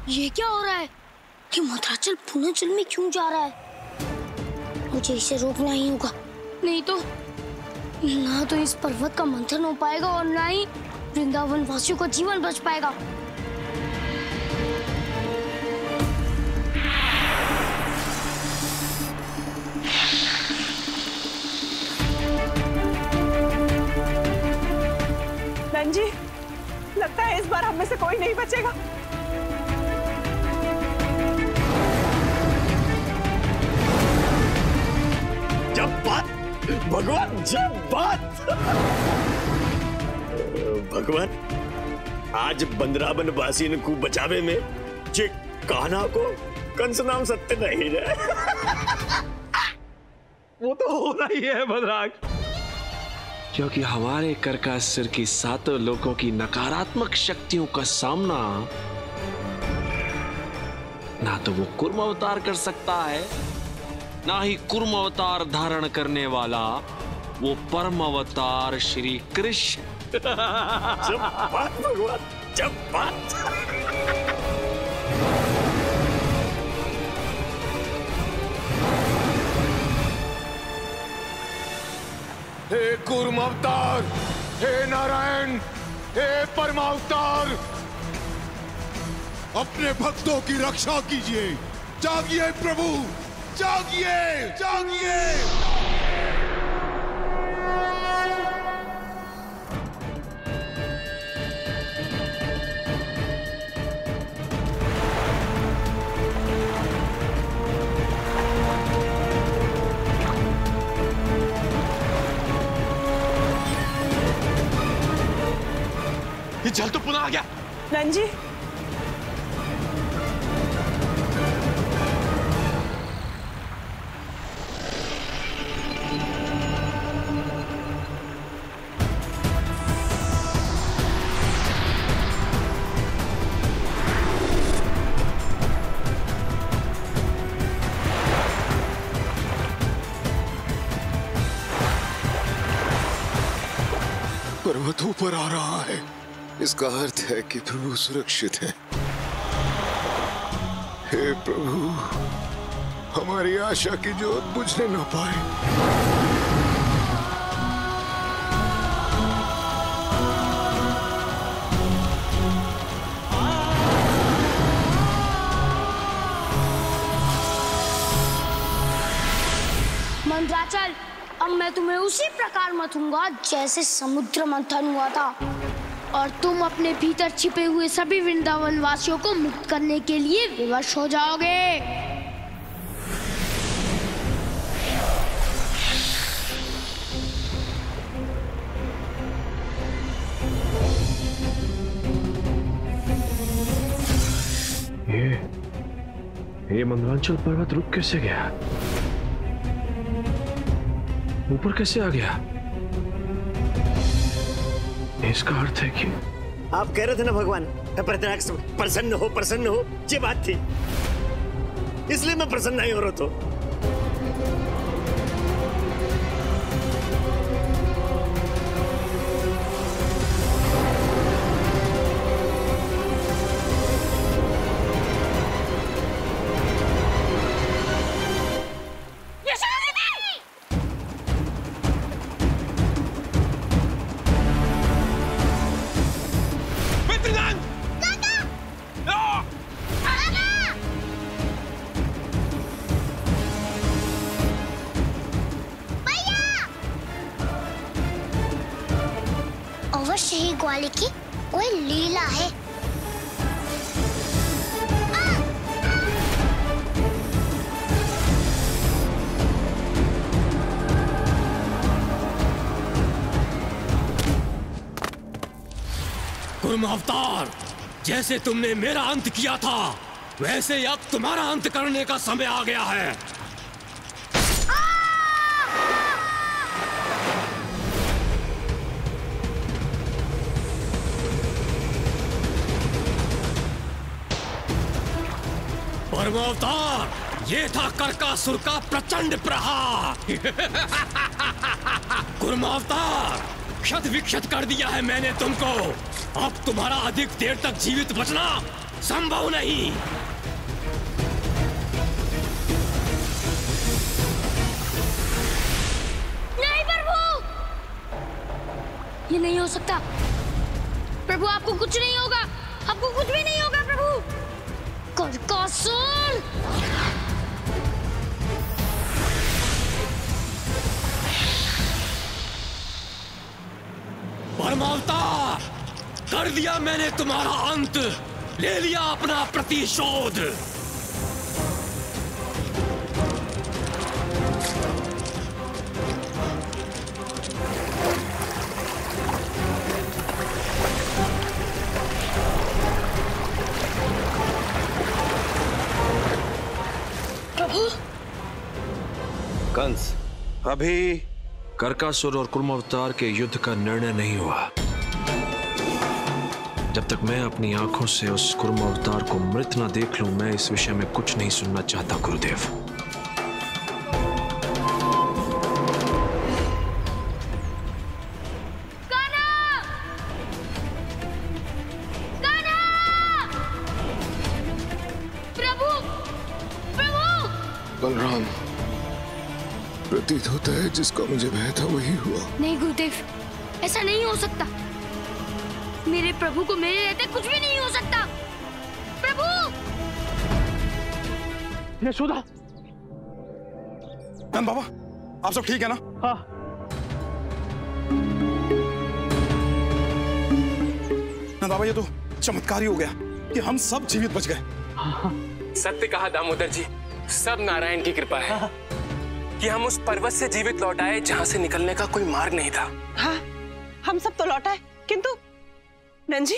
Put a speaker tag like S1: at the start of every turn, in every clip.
S1: ये क्या हो रहा है? ये मंदराचल पूर्णाचल में क्यों जा रहा है? मुझे इसे रोकना ही होगा, नहीं तो ना तो इस पर्वत का मंथन हो पाएगा और ना ही वृंदावन वासियों का जीवन बच पाएगा।
S2: जी, लगता है इस बार हम में से कोई नहीं बचेगा।
S3: जब बात भगवान, जब बात भगवान, आज बंदरावन वासी को बचावे में जे कान्हा को कंस नाम सत्य नहीं रहे।
S4: वो तो होना ही है बलराज,
S5: क्योंकि हमारे करकासुर की सातों लोगों की नकारात्मक शक्तियों का सामना ना तो वो कुर्म अवतार कर सकता है, ना ही कुर्म अवतार धारण करने वाला वो परम अवतार श्री कृष्ण।
S3: जब बात भगवान, जब बात।
S6: हे कूर्म अवतार, हे नारायण, हे परमावतार, अपने भक्तों की रक्षा कीजिए। जागिए प्रभु, जागिए, जागिए।
S5: ये जल तो पुनः आ गया।
S2: नंजी,
S6: पर्वत ऊपर आ रहा है, इसका अर्थ है कि प्रभु सुरक्षित है। हे प्रभु, हमारी आशा की ज्योत बुझने न पाए।
S1: मंदराचल, अब मैं तुम्हें उसी प्रकार मथूंगा जैसे समुद्र मंथन हुआ था, और तुम अपने भीतर छिपे हुए सभी वृंदावन वासियों को मुक्त करने के लिए विवश हो जाओगे।
S5: ये मंदराचल पर्वत रुक कैसे गया? ऊपर कैसे आ गया? इसका अर्थ है कि
S3: आप कह रहे थे ना भगवान, प्रसन्न हो, प्रसन्न हो, ये बात थी, इसलिए मैं प्रसन्न नहीं हो रहा तो।
S1: अवश्य ही ग्वाले की कोई लीला है।
S7: कुर्म अवतार, जैसे तुमने मेरा अंत किया था, वैसे अब तुम्हारा अंत करने का समय आ गया है। परमावतार, ये था करकासुर का प्रचंड प्रहार। कुर्मावतार, क्षत विक्षत कर दिया है मैंने तुमको। अब तुम्हारा अधिक देर तक जीवित बचना संभव नहीं।
S1: नहीं प्रभु, ये नहीं हो सकता। प्रभु आपको कुछ नहीं होगा, आपको कुछ भी नहीं होगा प्रभु। कर्कासुर!
S7: परमावतार, कर दिया मैंने तुम्हारा अंत, ले लिया अपना प्रतिशोध।
S1: प्रभु,
S5: कंस,
S3: अभी
S5: कर्कासुर और कुर्मावतार के युद्ध का निर्णय नहीं हुआ। जब तक मैं अपनी आंखों से उस कुर्मावतार को मृत न देख लूं, मैं इस विषय में कुछ नहीं सुनना चाहता गुरुदेव।
S1: प्रभु, प्रभु!
S6: बलराम, प्रतीत होता है जिसका मुझे भय था वही हुआ।
S1: नहीं गुरुदेव, ऐसा नहीं हो सकता। मेरे प्रभु को मेरे रहते कुछ भी नहीं हो सकता। प्रभु!
S4: यशोदा!
S8: नंद बाबा, आप सब ठीक है ना?
S4: हाँ।
S8: नंद बाबा, ये तो चमत्कार ही हो गया कि हम सब जीवित बच गए।
S9: सत्य कहा दामोदर जी, सब नारायण की कृपा है कि हम उस पर्वत से जीवित लौट आए जहां से निकलने का कोई मार्ग नहीं था।
S2: हाँ, हम सब तो लौट आए, किंतु नंजी,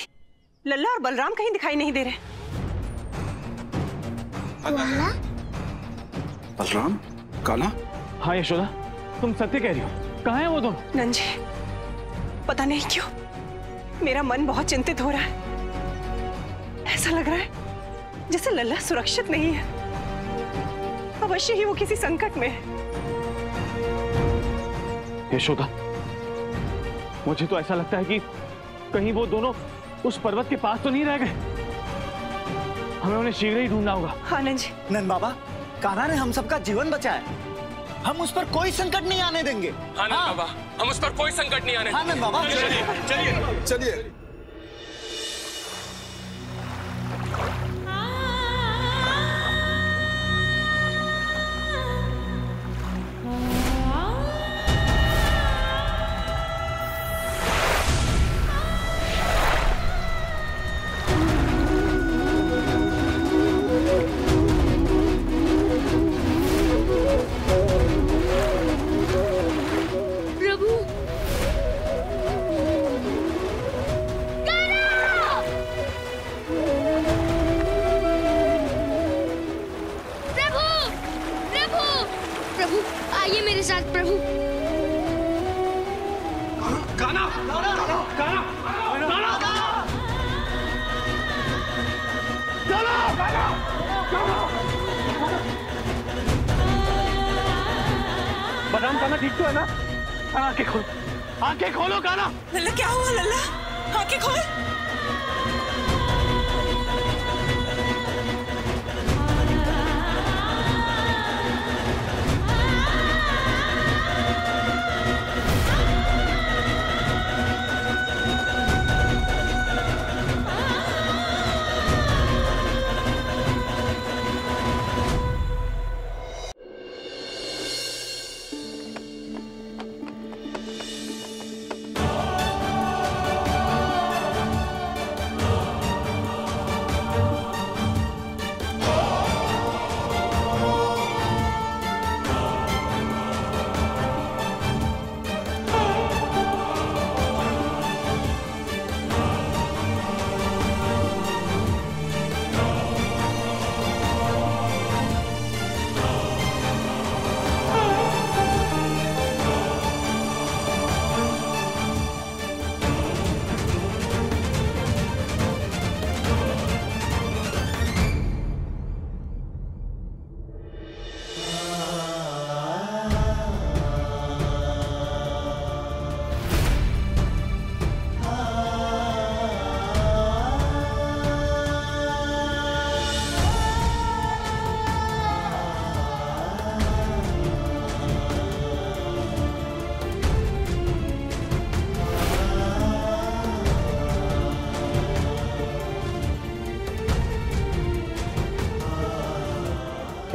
S2: लल्ला और बलराम कहीं दिखाई नहीं दे रहे।
S1: लल्ला?
S8: बलराम, कान्हा?
S4: हाँ यशोदा, तुम सत्य कह रही हो। कहाँ है वो दोनों?
S2: नंजी, पता नहीं क्यों मेरा मन बहुत चिंतित हो रहा है। ऐसा लग रहा है जैसे लल्ला सुरक्षित नहीं है। अवश्य ही वो किसी संकट में है।
S4: यशोदा, मुझे तो ऐसा लगता है कि कहीं वो दोनों उस पर्वत के पास तो नहीं रह गए। हमें उन्हें शीघ्र ही ढूंढना होगा।
S2: हाँ नंजी।
S10: नंद बाबा, कान्हा ने हम सबका जीवन बचाया। हम उस पर कोई संकट नहीं आने देंगे।
S9: हाँ नंद बाबा, हम उस पर कोई संकट नहीं आने
S10: हाँ नंद बाबा,
S8: चलिए चलिए।
S4: बलराम, कान्हा ठीक तो है ना? आंखें खोलो, आंखें खोलो कान्हा।
S2: लल्ला, क्या हुआ लल्ला? आंखें खोल।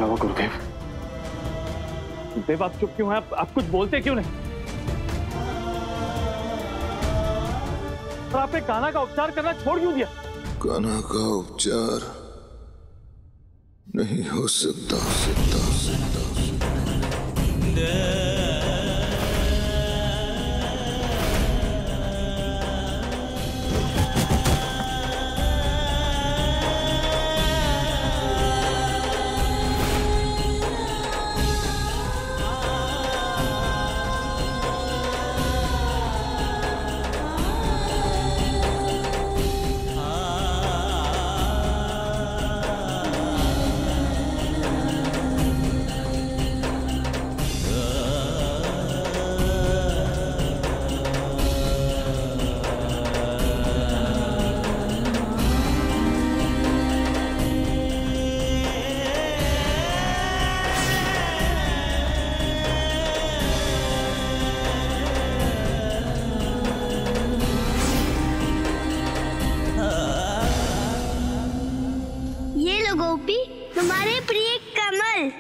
S4: क्या हुआ गुरुदेव? गुरुदेव आप चुप क्यों हैं? आप कुछ बोलते क्यों नहीं? और आपने कान्हा का उपचार करना छोड़ क्यों दिया?
S6: कान्हा का उपचार नहीं हो सकता।
S1: गोपी, तुम्हारे प्रिय कमल।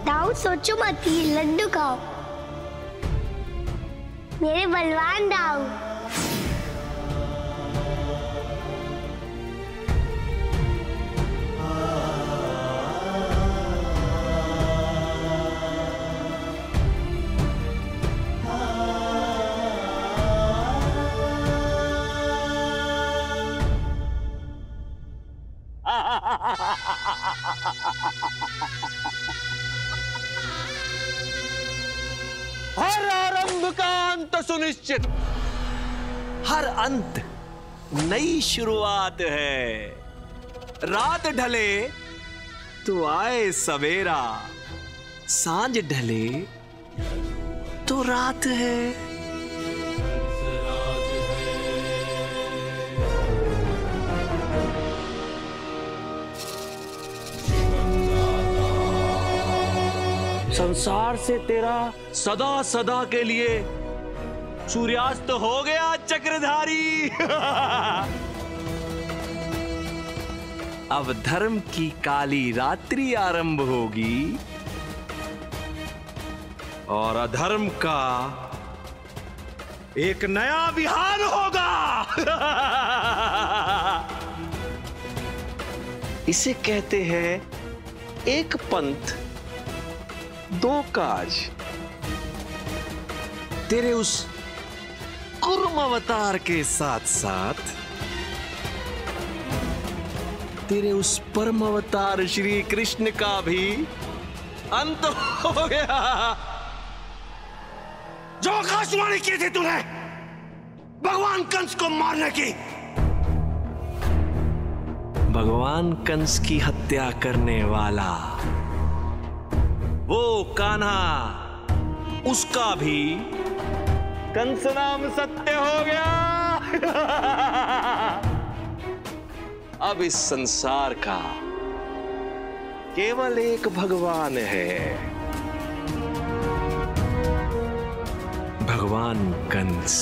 S1: दाऊ सोचो मत, ये लड्डू खाओ, मेरे बलवान दाऊ।
S5: हर आरंभ का अंत सुनिश्चित, हर अंत नई शुरुआत है। रात ढले तो आए सवेरा, सांझ ढले तो रात है। संसार से तेरा सदा सदा के लिए सूर्यास्त हो गया चक्रधारी। अब धर्म की काली रात्रि आरंभ होगी और अधर्म का एक नया विहार होगा। इसे कहते हैं एक पंथ दो काज। तेरे उस कुर्म अवतार के साथ साथ तेरे उस परम अवतार श्री कृष्ण का भी अंत हो गया। जो आकाशवाणी की थी तूने भगवान कंस को मारने की, भगवान कंस की हत्या करने वाला वो कान्हा, उसका भी कंस नाम सत्य हो गया। अब इस संसार का केवल एक भगवान है, भगवान कंस।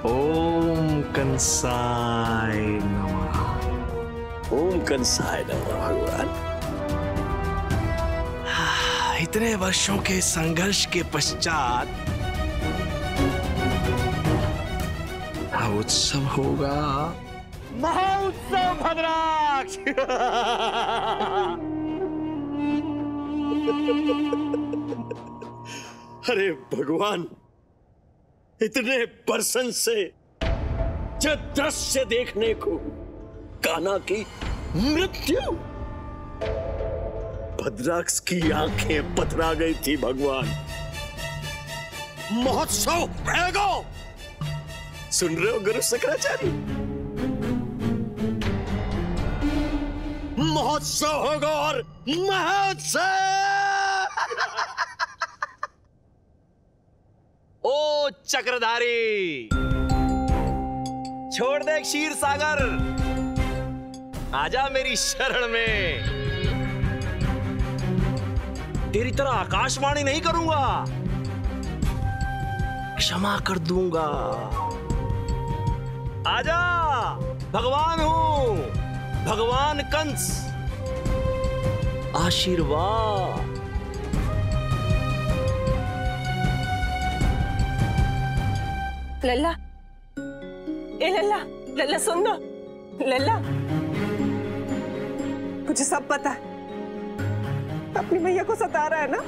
S5: ओम कंसाय नमः।
S3: ओम कंसाय नमः। भगवान,
S5: इतने वर्षों के संघर्ष के पश्चात उत्सव होगा, महोत्सव भद्राक्ष।
S3: अरे भगवान, इतने बरसन से जो दृश्य देखने को, कान्हा की मृत्यु, भद्राक्ष की आंखें पथरा गई थी। भगवान, महोत्सव रहेगा। सुन रहे हो गुरु शंकराचार्य? महोत्सव होगा और महोत्सव।
S5: ओ चक्रधारी, छोड़ दे क्षीर सागर, आजा मेरी शरण में। तेरी तरह आकाशवाणी नहीं करूंगा, क्षमा कर दूंगा। आजा, भगवान हूं, भगवान कंस, आशीर्वाद।
S2: लल्ला, ए लल्ला, लल्ला सुन ना, लल्ला, मुझे सब पता है, अपनी मैया को सता रहा है ना,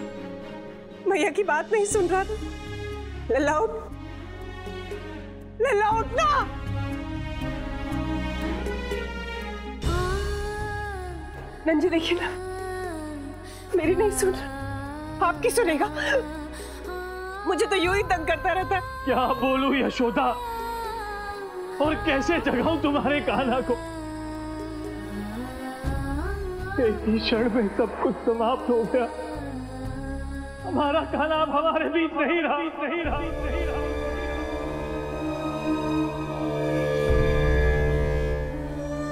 S2: मैया की बात नहीं सुन रहा था। लल्ला उठ, लल्ला उठ ना। नंजी देखिए ना, मेरी नहीं सुन रहा, आपकी सुनेगा। मुझे तो यूं ही तंग करता रहता है।
S4: क्या बोलूं यशोदा, और कैसे जगाऊं तुम्हारे कान्हा को। एक ही क्षण में सब कुछ समाप्त हो गया। हमारा कान्हा अब हमारे बीच नहीं रहा।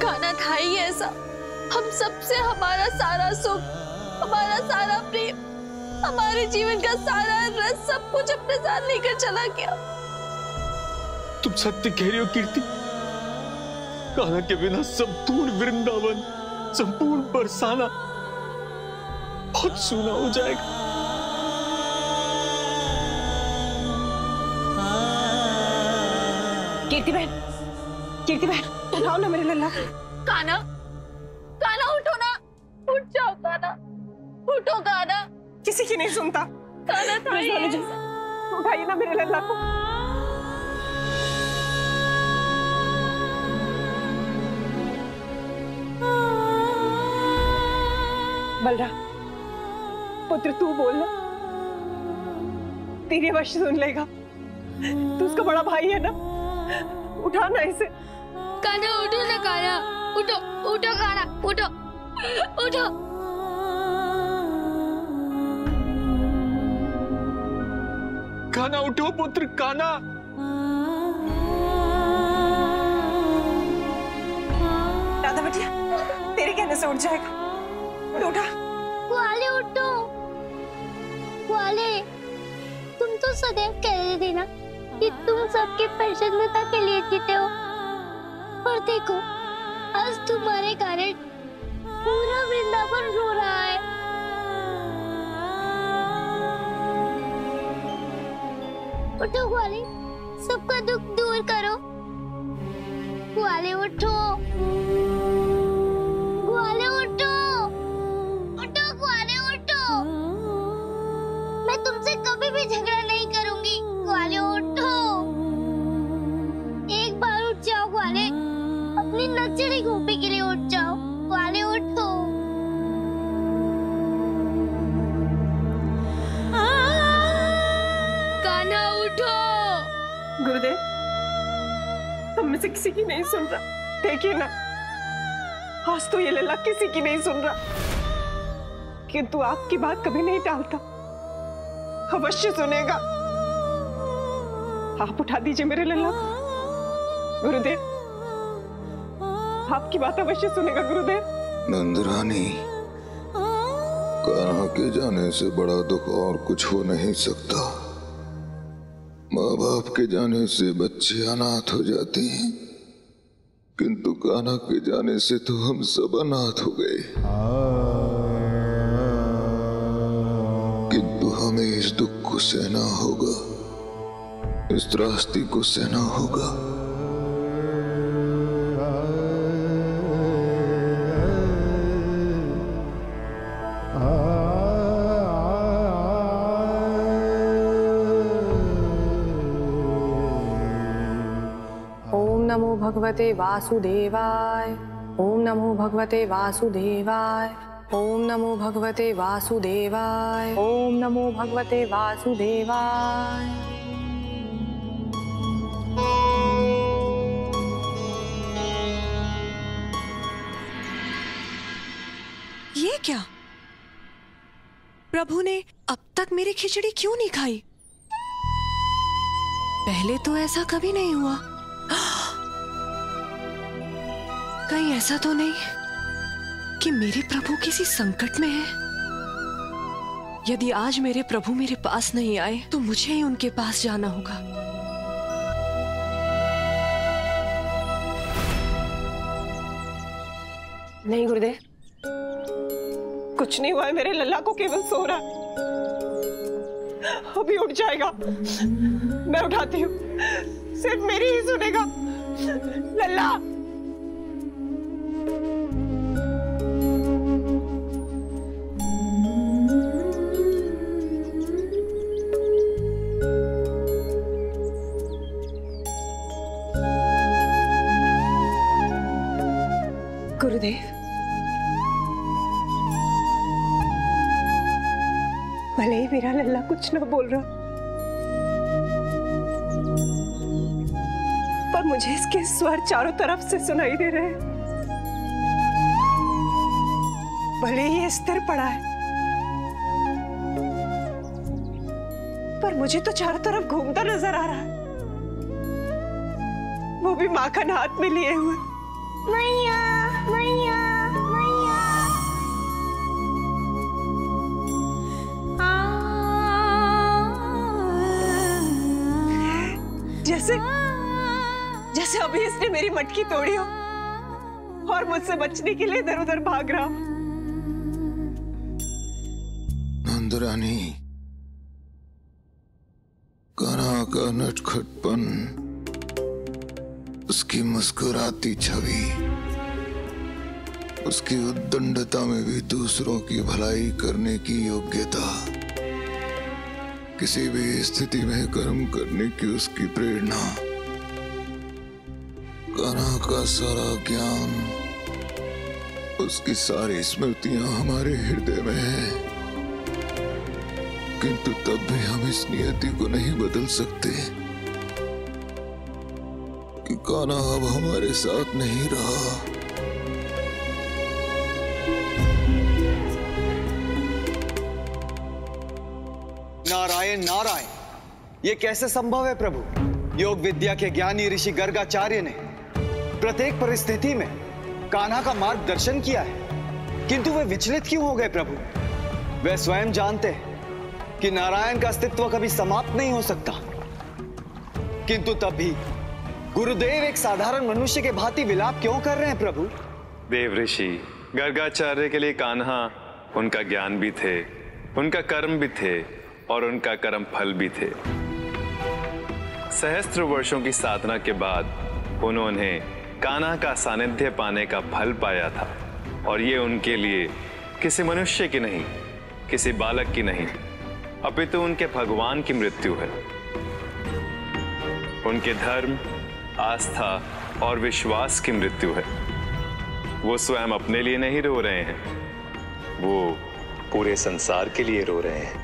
S11: कान्हा था ही ऐसा, हम सबसे हमारा सारा सुख, हमारा सारा प्रेम, हमारे जीवन का सारा रस, सब कुछ अपने साथ लेकर चला गया।
S3: तुम सत्य कह रही हो कीर्ति, कान्हा के बिना संपूर्ण वृंदावन, संपूर्ण बरसाना बहुत सूना हो जाएगा।
S2: कीर्ति बहन, कीर्ति बहन, उठाओ ना मेरे लल्ला।
S11: कान्हा, कान्हा उठो ना, उठ जाओ कान्हा, उठो कान्हा।
S2: किसी की नहीं सुनता।
S11: कान्हा था ही ऐसा।
S2: उठाइए ना मेरे लल्ला को। बलराम, पुत्र तू बोलना, तेरी आवाज सुन लेगा। तू उसका बड़ा भाई है ना, उठा ना इसे।
S1: कान्हा उठो ना, कान्हा उठो, उठो कान्हा, उठो, उठो।
S3: कान्हा उठो पुत्र, कान्हा।
S2: राधा बेटिया, तेरे कहने से उठ जाएगा। उठा।
S1: ग्वाले उठो, ग्वाले, तुम तो सदैव कह रहे थे ना कि तुम सबके प्रसन्नता के लिए जीते हो, और देखो आज तुम्हारे कारण पूरा वृंदावन रो रहा है। उठो ग्वाले, सबका दुख दूर करो। ग्वाले उठो, ग्वाले उठो, उठो ग्वाले उठो। मैं तुमसे कभी भी झगड़ा नहीं करूंगी। ग्वाले उठो, एक बार उठ जाओ ग्वाले, अपनी नचड़ी गोपी के लिए उठ जाओ। ग्वाले उठो। कान्हा उठो।
S2: गुरुदेव, तुम में से किसी की नहीं सुन रहा। देखिए ना, आज तो ये लल्ला किसी की नहीं सुन रहा, किंतु आपकी बात कभी नहीं टालता, अवश्य सुनेगा। आप उठा दीजिए मेरे लल्ला को। गुरुदेव, आपकी बात अवश्य सुनेगा गुरुदेव।
S6: नंदरानी, कान्हा के जाने से बड़ा दुख और कुछ हो नहीं सकता। माँ बाप के जाने से बच्चे अनाथ हो जाते हैं, किंतु कान्हा के जाने से तो हम सब अनाथ हो गए। किंतु हमें इस दुख को सहना होगा, इस त्रासदी को सहना होगा।
S12: नमो भगवते वासुदेवाय, ओम नमो भगवते वासुदेवाय, ओम नमो भगवते वासुदेवाय, ओम नमो भगवते वासुदेवाय।
S2: ये क्या? प्रभु ने अब तक मेरी खिचड़ी क्यों नहीं खाई? पहले तो ऐसा कभी नहीं हुआ। कहीं ऐसा तो नहीं कि मेरे प्रभु किसी संकट में है?
S13: यदि आज मेरे प्रभु मेरे पास नहीं आए तो मुझे ही उनके पास जाना होगा।
S2: नहीं गुरुदेव, कुछ नहीं हुआ है, मेरे लल्ला को केवल सो रहा है, अभी उठ जाएगा। मैं उठाती हूँ, सिर्फ मेरी ही सुनेगा। लल्ला, गुरुदेव, भले ही मेरा लल्ला कुछ ना बोल रहा, पर मुझे इसके स्वर चारों तरफ से सुनाई दे रहे हैं। भले ही स्थिर पड़ा है, पर मुझे तो चारों तरफ घूमता नजर आ रहा है, वो भी माखन हाथ में लिए हुए। मैया, मैया, मैया। जैसे अभी इसने मेरी मटकी तोड़ी हो और मुझसे बचने के लिए इधर उधर भाग रहा।
S6: नंदरानी, कान्हा का नटखटपन, उसकी मुस्कुराती छवि, उसकी उद्दंडता में भी दूसरों की भलाई करने की योग्यता, किसी भी स्थिति में कर्म करने की उसकी प्रेरणा, कान्हा का सारा ज्ञान, उसकी सारी स्मृतियां हमारे हृदय में हैं, किंतु तब भी हम इस नियति को नहीं बदल सकते कि कान्हा अब हमारे साथ नहीं रहा।
S10: नारायण नारायण, ये कैसे संभव है प्रभु? योग विद्या के ज्ञानी ऋषि गर्गाचार्य ने प्रत्येक परिस्थिति में कान्हा का मार्गदर्शन किया है, किंतु वे विचलित क्यों हो गए प्रभु? वे स्वयं जानते हैं कि नारायण का अस्तित्व कभी समाप्त नहीं हो सकता, किंतु तब भी गुरुदेव एक साधारण मनुष्य के भांति विलाप क्यों कर रहे हैं प्रभु?
S14: देव ऋषि गर्गाचार्य के लिए कान्हा उनका ज्ञान भी थे, उनका कर्म भी थे और उनका कर्म फल भी थे। सहस्त्र वर्षों की साधना के बाद उन्होंने कान्हा का सानिध्य पाने का फल पाया था, और ये उनके लिए किसी मनुष्य की नहीं, किसी बालक की नहीं, अपितु उनके भगवान की मृत्यु है। उनके धर्म, आस्था और विश्वास की मृत्यु है। वो स्वयं अपने लिए नहीं रो रहे हैं, वो पूरे संसार के लिए रो रहे हैं।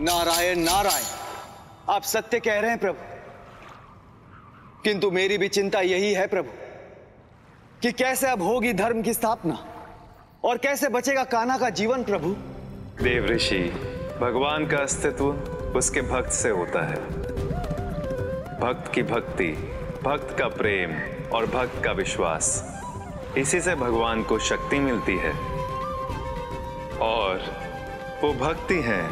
S10: नारायण नारायण, आप सत्य कह रहे हैं प्रभु, किंतु मेरी भी चिंता यही है प्रभु कि कैसे अब होगी धर्म की स्थापना और कैसे बचेगा कान्हा का जीवन प्रभु?
S14: देव ऋषि, भगवान का अस्तित्व उसके भक्त से होता है। भक्त की भक्ति, भक्त का प्रेम और भक्त का विश्वास, इसी से भगवान को शक्ति मिलती है। और वो भक्ति है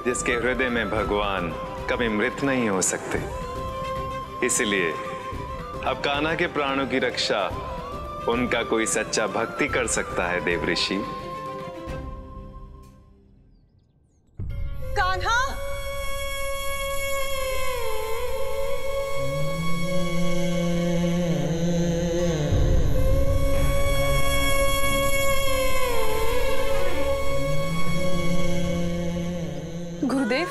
S14: जिसके हृदय में भगवान कभी मृत नहीं हो सकते। इसलिए अब कान्हा के प्राणों की रक्षा उनका कोई सच्चा भक्ति कर सकता है देव ऋषि।
S2: कान्हा,
S13: गुरुदेव,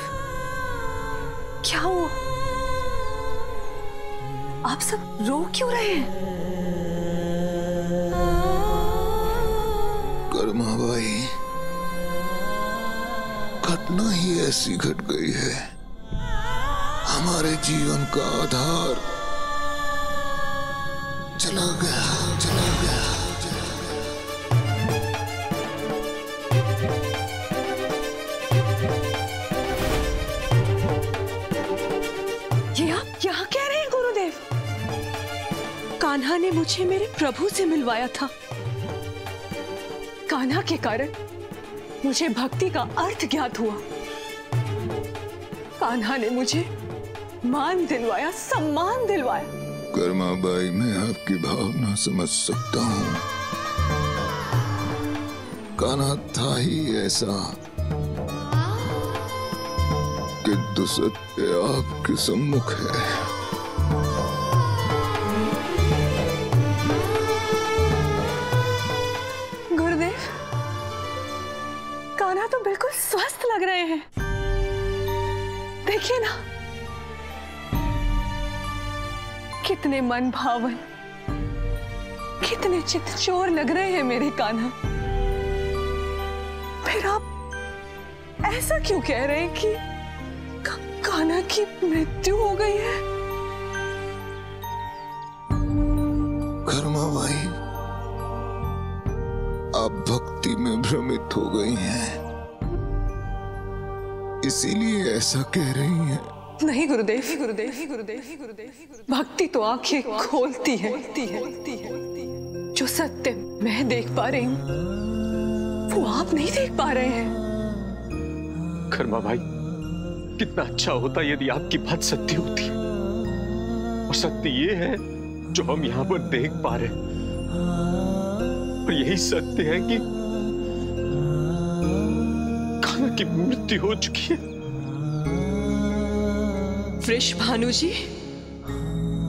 S13: क्या हुआ? आप सब रो क्यों रहे हैं?
S6: कर्माबाई, घटना ही ऐसी घट गई है, हमारे जीवन का आधार चला गया, चला गया।
S2: ये आप क्या कह रहे हैं गुरुदेव? कान्हा ने मुझे मेरे प्रभु से मिलवाया था। कान्हा के कारण मुझे भक्ति का अर्थ ज्ञात हुआ।
S12: कान्हा ने मुझे मान दिलवाया, सम्मान दिलवाया।
S6: कर्माबाई, मैं आपकी भावना समझ सकता हूँ। कान्हा था ही ऐसा, किंतु सत्य आपके सम्मुख है।
S12: गुरुदेव, कान्हा तो बिल्कुल स्वस्थ लग रहे हैं। देखिए ना, कितने मन भावन, कितने चित्तचोर लग रहे हैं मेरे कान्हा। फिर आप ऐसा क्यों कह रहे हैं कि कान्हा की मृत्यु हो गई है?
S6: कर्माबाई, आप भक्ति में भ्रमित हो गई हैं, इसीलिए ऐसा कह रही हैं।
S12: नहीं गुरुदेव, गुरुदेव, गुरुदेव, गुरुदेव, भक्ति तो आंखें खोलती है। जो सत्य मैं देख पा रही हूँ वो आप नहीं देख पा रहे हैं।
S3: कर्मा भाई, कितना अच्छा होता यदि आपकी बात सत्य होती। और सत्य ये है जो हम यहाँ पर देख पा रहे हैं, और यही सत्य है कि कान्हा की मृत्यु हो चुकी है।
S13: वृषभानु जी,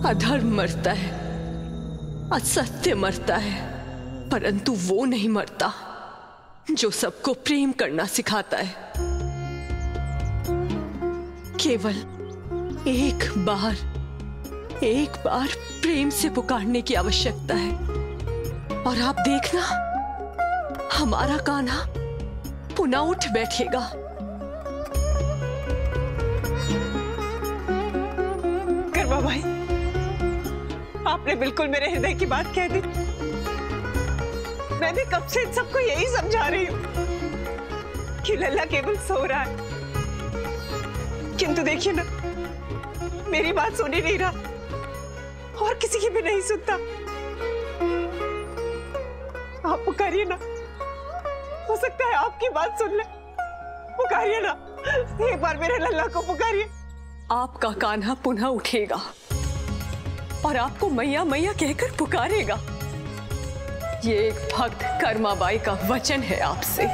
S13: अधर्म मरता है, असत्य मरता है, परंतु वो नहीं मरता जो सबको प्रेम करना सिखाता है। केवल एक बार प्रेम से पुकारने की आवश्यकता है, और आप देखना, हमारा कान्हा पुनः उठ बैठेगा।
S2: कर्मा भाई, आपने बिल्कुल मेरे हृदय की बात कह दी। मैं भी कब से इन सबको यही समझा रही हूँ कि लल्ला केवल सो रहा है, किंतु देखिए ना, मेरी बात सुन ही नहीं रहा और किसी की भी नहीं सुनता। आप पुकारिए ना, हो सकता है आपकी बात सुन ले। पुकारिए ना, एक बार मेरे लल्ला को पुकारिए।
S12: आपका कान्हा पुनः उठेगा और आपको मैया मैया कहकर पुकारेगा। ये एक भक्त कर्माबाई का वचन है आपसे।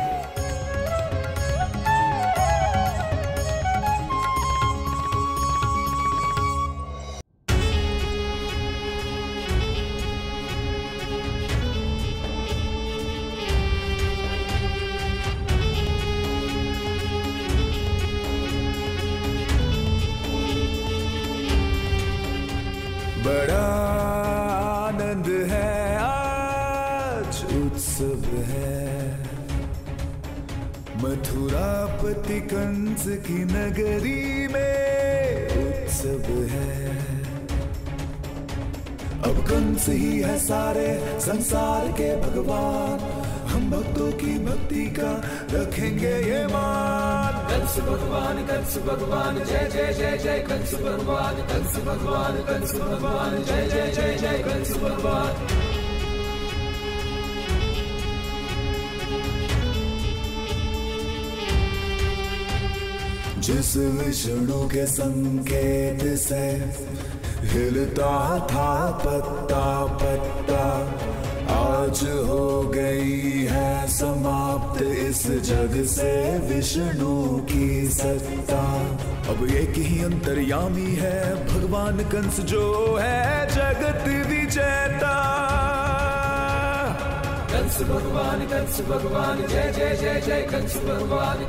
S15: बड़ा आनंद है, आज उत्सव है, मथुरापति कंस की नगरी में उत्सव है। अब कंस ही है सारे संसार के भगवान, हम भक्तों की भक्ति का रखेंगे ये मान। कंस भगवान जय जय जय जय, कंस भगवान जय जय जय जय, कंस भगवान। जिस विष्णु के संकेत से हिलता था पत्ता पत्ता, आज हो गई है समाप्त इस जग से विष्णु की सत्ता। अब एक ही अंतर्यामी है भगवान कंस, जो है जगत विजेता। कंस भगवान जय जय जय जय, कंस भगवान जय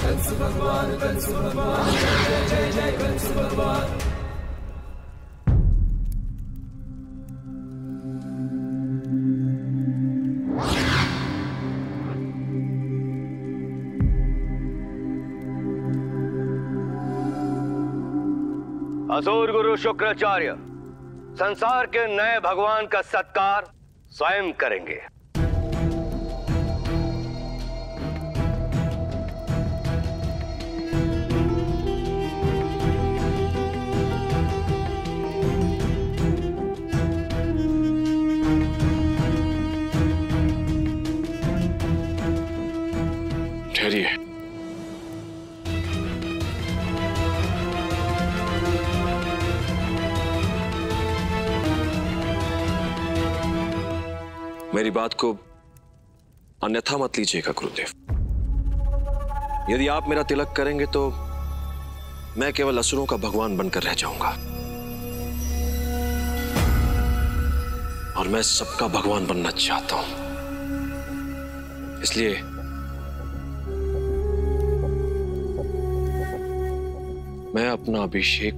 S15: जय जय, कंस भगवान।
S16: असुर गुरु शुक्राचार्य संसार के नए भगवान का सत्कार स्वयं करेंगे।
S5: ठहरिए। मेरी बात को अन्यथा मत लीजिएगा गुरुदेव। यदि आप मेरा तिलक करेंगे तो मैं केवल असुरों का भगवान बनकर रह जाऊंगा और मैं सबका भगवान बनना चाहता हूं। इसलिए मैं अपना अभिषेक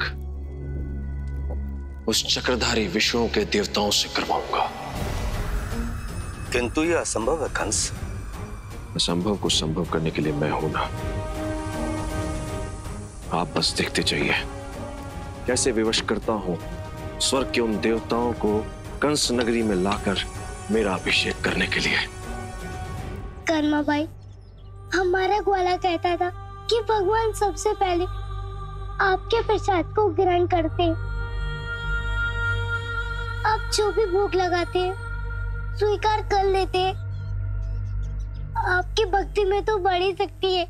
S5: उस चक्रधारी विष्णु के देवताओं से करवाऊंगा।
S16: किंतु यह असंभव है कंस।
S5: असंभव को संभव करने के लिए मैं हूं ना। आप बस देखते जाइए कैसे विवश करता हूं स्वर्ग के उन देवताओं को कंस नगरी में लाकर मेरा अभिषेक करने के लिए।
S1: कर्मा भाई, हमारा ग्वाला कहता था कि भगवान सबसे पहले आपके प्रसाद को ग्रहण करते हैं। आप जो भी भोग लगाते हैं स्वीकार कर लेते हैं। आपकी भक्ति में तो बड़ी शक्ति है।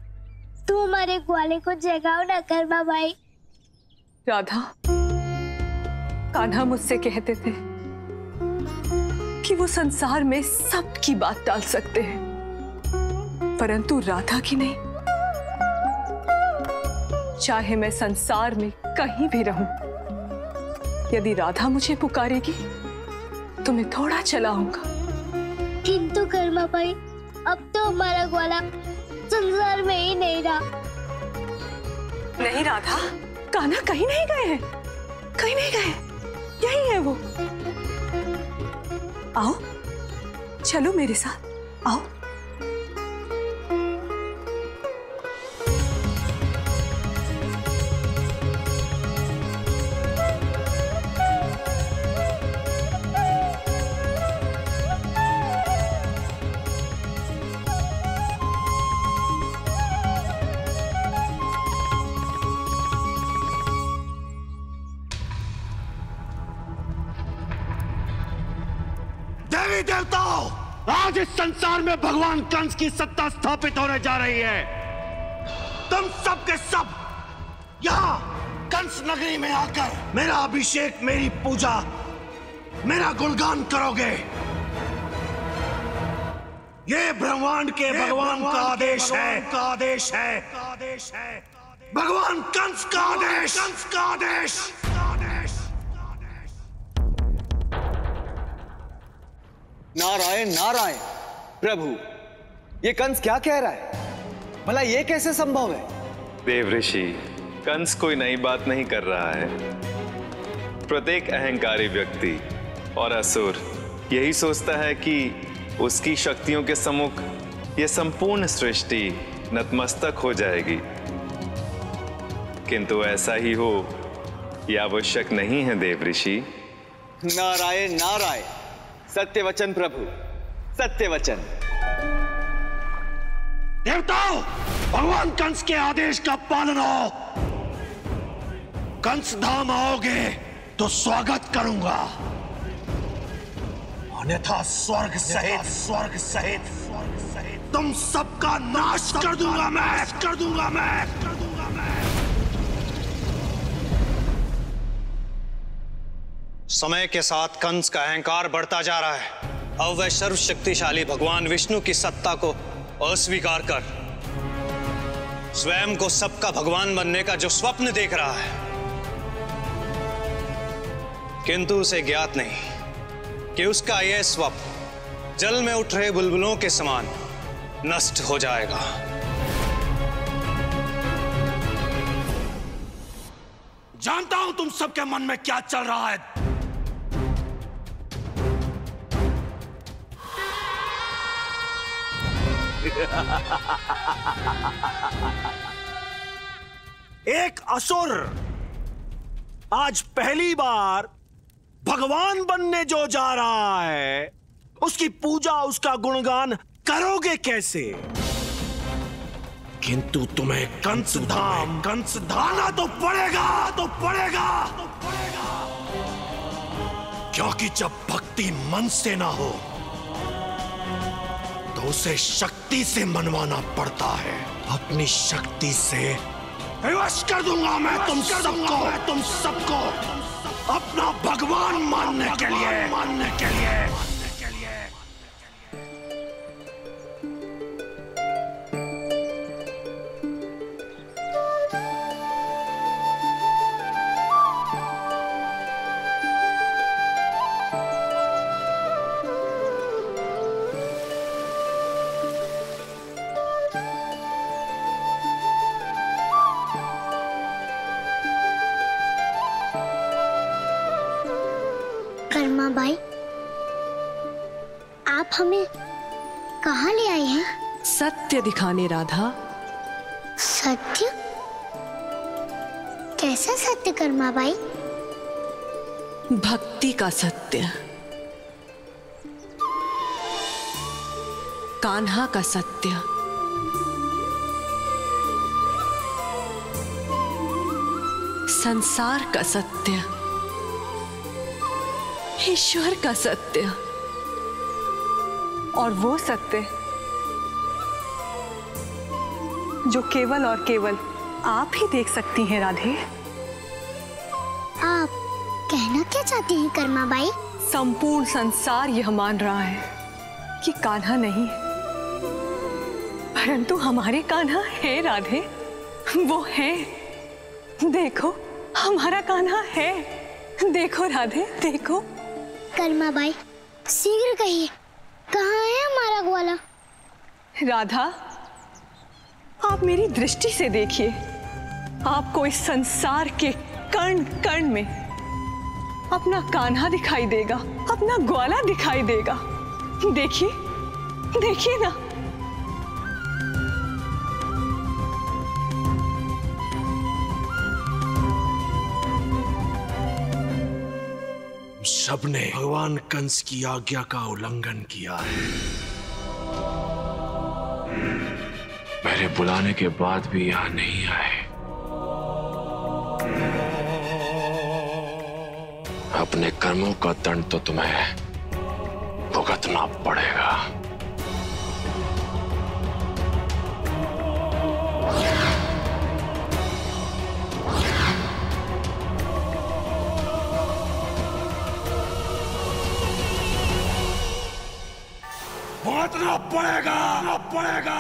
S1: तू हमारे ग्वाले को जगाओ ना कर्मा भाई।
S12: राधा, कान्हा मुझसे कहते थे कि वो संसार में सबकी बात टाल सकते हैं, परंतु राधा की नहीं। चाहे मैं संसार में कहीं भी रहूं, यदि राधा मुझे पुकारेगी तो मैं थोड़ा चला आऊंगा।
S1: किंतु कर्मा भाई, अब तो हमारा ग्वाला संसार में ही नहीं रहा।
S12: नहीं राधा, कान्हा कहीं नहीं गए हैं, कहीं नहीं गए, यही है वो। आओ, चलो मेरे साथ, आओ।
S7: देवी देवताओं, आज इस संसार में भगवान कंस की सत्ता स्थापित होने जा रही है। तुम सब के सब यहां कंस नगरी में आकर मेरा अभिषेक, मेरी पूजा, मेरा गुणगान करोगे। ये ब्रह्मांड के भगवान का आदेश है, भगवान कंस का आदेश,
S10: नारायण नारायण। प्रभु, ये कंस क्या कह रहा है? भला ये कैसे संभव है?
S14: देव ऋषि, कंस कोई नई बात नहीं कर रहा है। प्रत्येक अहंकारी व्यक्ति और असुर यही सोचता है कि उसकी शक्तियों के सम्मुख यह संपूर्ण सृष्टि नतमस्तक हो जाएगी, किंतु ऐसा ही हो यह आवश्यक नहीं है देव ऋषि।
S10: नारायण नारायण। सत्य वचन प्रभु, सत्य वचन।
S7: देवताओं, भगवान कंस के आदेश का पालन हो। कंस धाम आओगे तो स्वागत करूंगा, अन्यथा स्वर्ग सहित तुम सबका नाश कर दूंगा मैं।
S17: समय के साथ कंस का अहंकार बढ़ता जा रहा है। अब वह सर्वशक्तिशाली भगवान विष्णु की सत्ता को अस्वीकार कर स्वयं को सबका भगवान बनने का जो स्वप्न देख रहा है, किंतु उसे ज्ञात नहीं कि उसका यह स्वप्न जल में उठ रहे बुलबुलों के समान नष्ट हो जाएगा।
S7: जानता हूं तुम सबके मन में क्या चल रहा है। एक असुर आज पहली बार भगवान बनने जो जा रहा है, उसकी पूजा, उसका गुणगान करोगे कैसे? किंतु तुम्हें कंस धाम आना तो पड़ेगा, क्योंकि जब भक्ति मन से ना हो तो उसे शक्ति से मनवाना पड़ता है। अपनी शक्ति से विवश कर दूंगा मैं तुम सबको अपना भगवान मानने के लिए।
S1: आप हमें कहाँ ले आए हैं?
S13: सत्य दिखाने राधा।
S1: सत्य? कैसा सत्य कर्मा बाई?
S13: भक्ति का सत्य, कान्हा का सत्य, संसार का सत्य, ईश्वर का सत्य,
S12: और वो सत्य जो केवल और केवल आप ही देख सकती हैं राधे।
S1: आप कहना क्या चाहती हैं कर्मा बाई?
S12: संपूर्ण संसार यह मान रहा है कि कान्हा नहीं है, परंतु हमारे कान्हा है राधे, वो है। देखो हमारा कान्हा है, देखो राधे देखो।
S1: कर्मा बाई शीघ्र कहिए, कहाँ है हमारा ग्वाला?
S12: राधा आप मेरी दृष्टि से देखिए, आपको इस संसार के कण कण में अपना कान्हा दिखाई देगा, अपना ग्वाला दिखाई देगा। देखिए देखिए ना।
S5: सबने भगवान कंस की आज्ञा का उल्लंघन किया है। मेरे बुलाने के बाद भी यहाँ नहीं आए। अपने कर्मों का दंड तो तुम्हें भुगतना पड़ेगा। भुगतना पड़ेगा।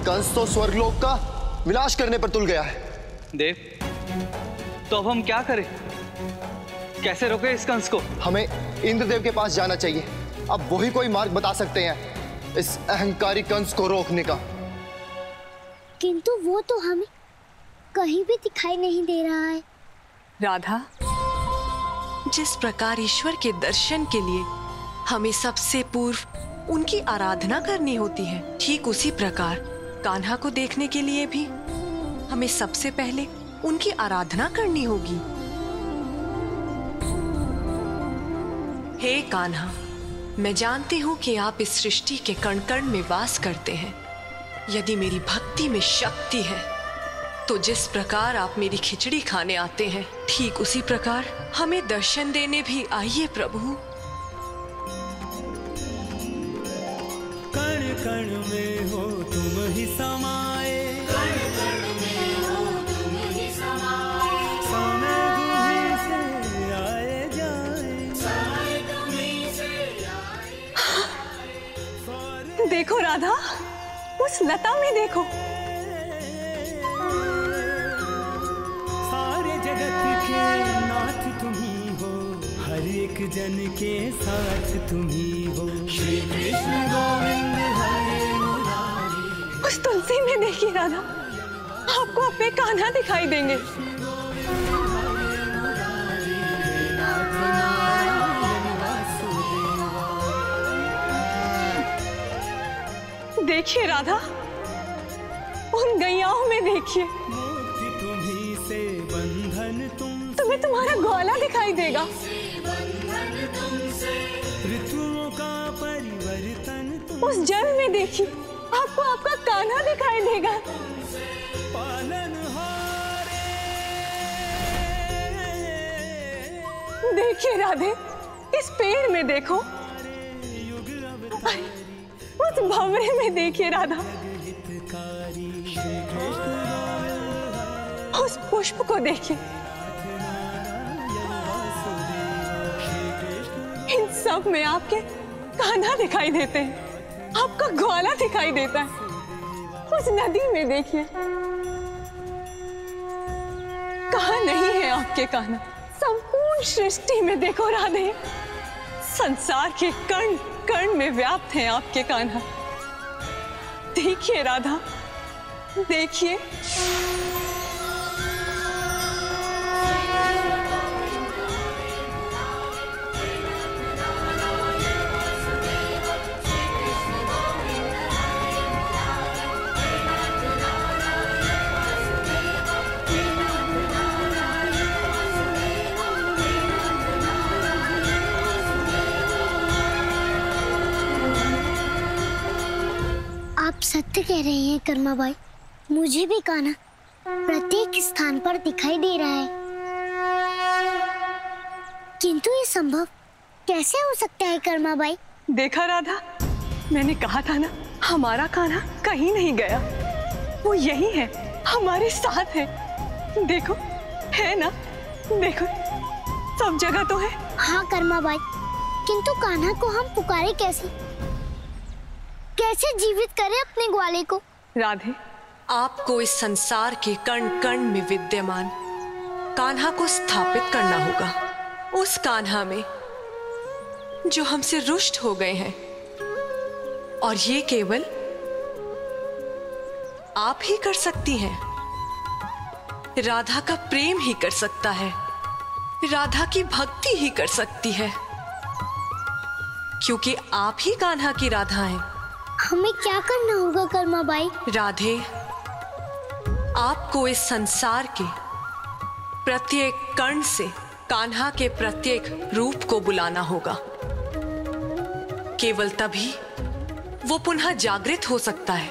S10: कंस तो स्वर्गलोक का विनाश करने पर तुल गया है।
S18: देव, तो अब हम क्या करें? कैसे रोके इस कंस को?
S10: हमें इंद्रदेव के पास जाना चाहिए। अब वही कोई मार्ग बता सकते हैं इस अहंकारी कंस को रोकने का।
S1: किंतु वो तो हमें कहीं भी दिखाई नहीं दे रहा है।
S12: राधा,
S13: जिस प्रकार ईश्वर के दर्शन के लिए हमें सबसे पूर्व उनकी आराधना करनी होती है, ठीक उसी प्रकार कान्हा को देखने के लिए भी हमें सबसे पहले उनकी आराधना करनी होगी। हे कान्हा, मैं जानती हूँ कि आप इस सृष्टि के कण कण में वास करते हैं। यदि मेरी भक्ति में शक्ति है तो जिस प्रकार आप मेरी खिचड़ी खाने आते हैं, ठीक उसी प्रकार हमें दर्शन देने भी आइए प्रभु।
S15: कण कण में हो तुम ही समाए, कण कण में हो तुम ही समाए, समय तुम्हीं से आए जाए, समय तुम्हीं से आए।
S12: देखो राधा, उस लता में देखो।
S15: सारे जगत के नाथ तुम्हीं हो, हर एक जन के साथ तुम्हीं हो। श्री कृष्ण गोविंद हरे मुरारी।
S12: उस तुलसी में देखिए राधा, आपको अपने कान्हा दिखाई देंगे। देखिए राधा, उन गैयाओं में देखिए।
S15: मुक्ति तुम्हीं से बंधन
S12: तुम्हें तुम्हारा ग्वाला दिखाई देगा।
S15: ऋतुओं का परिवर्तन
S12: उस जल में देखिए, आपको आपका कान्हा दिखाई देगा। देखिए राधे, इस पेड़ में देखो, उस भंवरे में देखिए राधा, उस पुष्प को देखिए, सब में आपके कान्हा दिखाई देते हैं, आपका ग्वाला दिखाई देता है। उस नदी में देखिए, कहाँ नहीं है आपके कान्हा। संपूर्ण सृष्टि में देखो राधे, संसार के कण कण में व्याप्त हैं आपके कान्हा। देखिए राधा, देखिए।
S1: आप सत्य कह रहे हैं कर्मा बाई, मुझे भी कान्हा प्रत्येक स्थान पर दिखाई दे रहा है, किंतु ये संभव कैसे हो सकता है कर्मा बाई?
S12: देखा राधा, मैंने कहा था ना, हमारा कान्हा कहीं नहीं गया, वो यही है, हमारे साथ है। देखो, है ना, देखो, सब जगह तो है।
S1: हाँ कर्मा बाई, किंतु कान्हा को हम पुकारे कैसे? कैसे जीवित करें अपने ग्वाले को?
S12: राधे,
S13: आपको इस संसार के कण कण में विद्यमान कान्हा को स्थापित करना होगा। उस कान्हा में जो हमसे रुष्ट हो गए हैं, और ये केवल आप ही कर सकती हैं। राधा का प्रेम ही कर सकता है, राधा की भक्ति ही कर सकती है, क्योंकि आप ही कान्हा की राधा हैं।
S1: हमें क्या करना होगा कर्मा बाई?
S13: राधे, आपको इस संसार के प्रत्येक कण से कान्हा के प्रत्येक रूप को बुलाना होगा। केवल तभी वो पुनः जागृत हो सकता है।